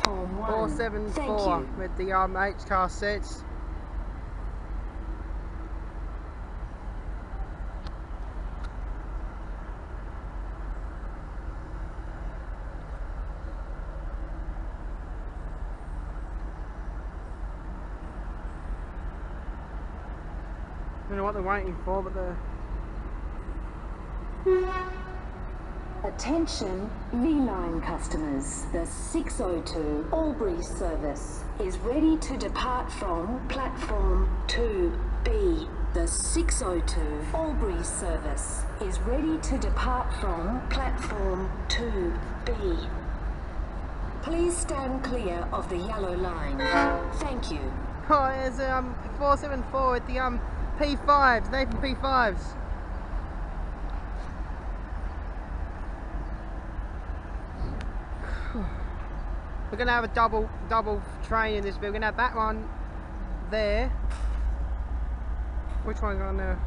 platform 1. 474 with the H car sets. I don't know what they're waiting for, but they're... Attention V-Line customers, the 602 Albury service is ready to depart from platform 2B. The 602 Albury service is ready to depart from platform 2B. Please stand clear of the yellow line. Thank you. Oh, there's 474 with the P5s, Nathan P5s. We're gonna have a double train in this bit. We're gonna have that one there. Which one going there?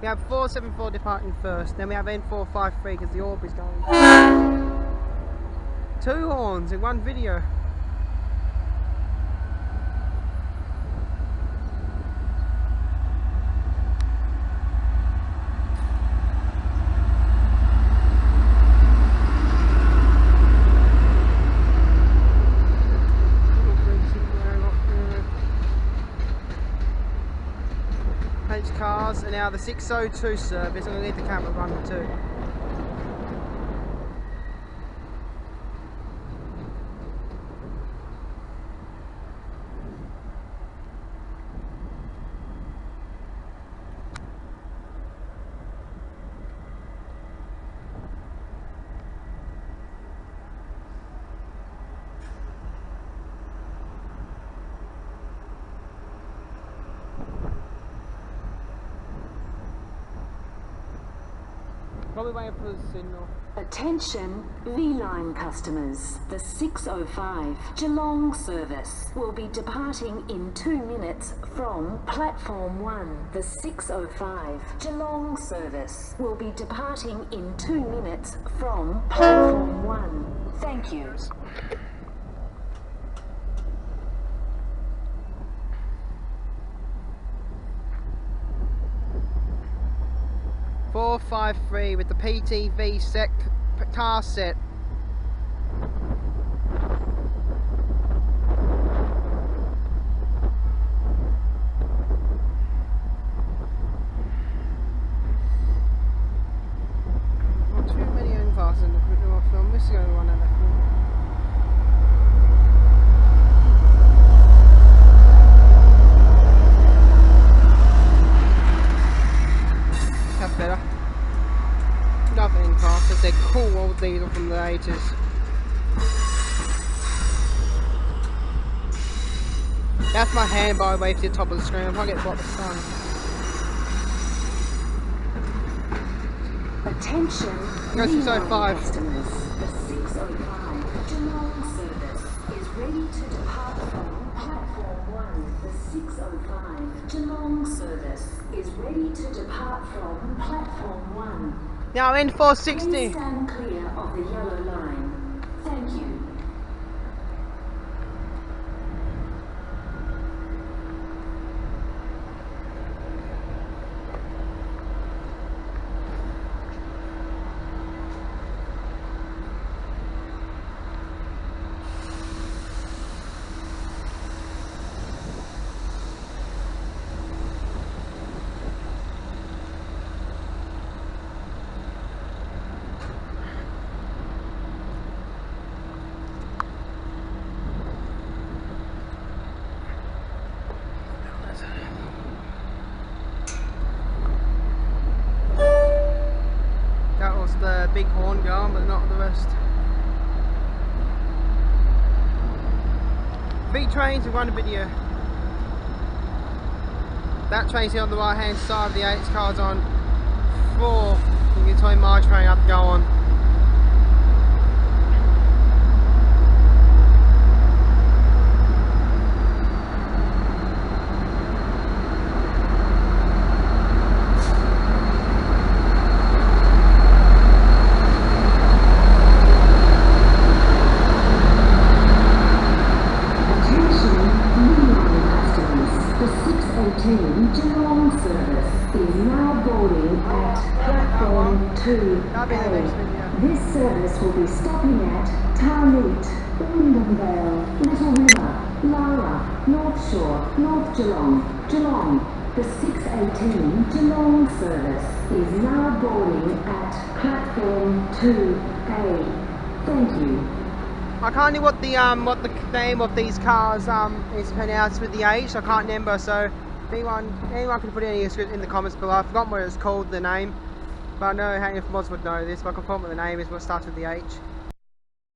We have 474 departing first, then we have N453 because the orb is going. 2 horns in one video. Cars and now the 602 service. I'm going to leave the camera running too. Probably waiting for the signal. Attention V-Line customers, the 605 Geelong service will be departing in 2 minutes from platform 1. The 605 Geelong service will be departing in 2 minutes from platform 1. Thank you. 453 with the PTV car set. Not too many own cars in the film. This is going to run out of That's better. Nothing cars, because they're cool old diesel from the 80s. That's my hand by the way to the top of the screen. I'm trying to get blocked the sun. Attention, Go 605. customers. The 605 Geelong service is ready to depart from platform 1. The 605 Geelong service is ready to depart from platform 1. Now N460. Please stand clear of the yellow line. Thank you. That was the big horn going, but not the rest. 3 trains in one video. That train's here on the right hand side of the 8 cars on 4. You can tell my train up to go on. That'll be in the next 2A. video. This service will be stopping at Tarneet, Wyndhamvale, Little River, Lara, North Shore, North Geelong, Geelong. The 618 Geelong service is now boarding at platform 2A. Thank you. I can't know what the name of these cars is pronounced with the H. I can't remember, so if anyone can put any in the comments below. I've forgotten what it's called, the name, but I know how if mods would know this, but I can find what the name is, what starts with the H.